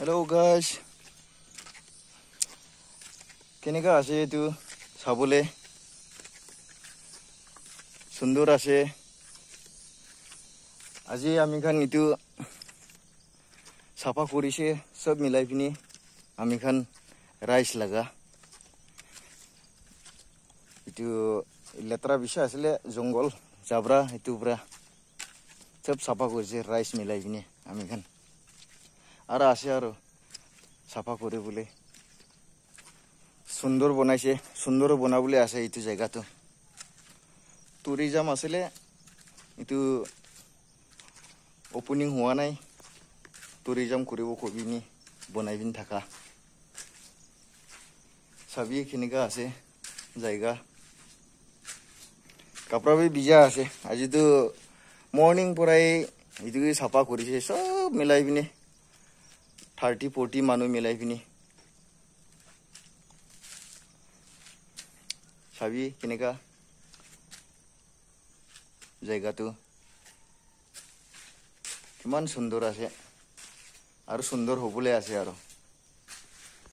Hello guys. কেনেকা আছে এইটো চাবলে সুন্দৰ আছে আজি আমি খান ইটো সাফা কৰিছে সব মিলাই পিনি আমি খান ৰাইস লাগা ইটো লেত্ৰা বিষয় আসলে জঙ্গল জাবৰা ইটো পুৰা সব সাফা কৰিছে রাইস মিলাই পিনি আমি খান আর আছে আর সাফা করে বলে সুন্দর বনাইছে সুন্দর বনাবলে আছে ইটো জায়গাটো টুরিজম আসলে ইটো ওপেনিং হোৱা নাই টুৰিজম কৰিব কবিনি বনাইবিন থাকা সবই কেনেকা আছে জায়গা কাপড়া বি বিজা আছে আজি তো মর্নিং পৰাই ইটো সাফা কৰিছে সব মিলাই পিনি 30-40 মানুহ মিলাই পিনি সবই কেনেকা জায়গাটো কিমান সুন্দৰ আছে আৰু সুন্দৰ হ'বলৈ আছে আৰু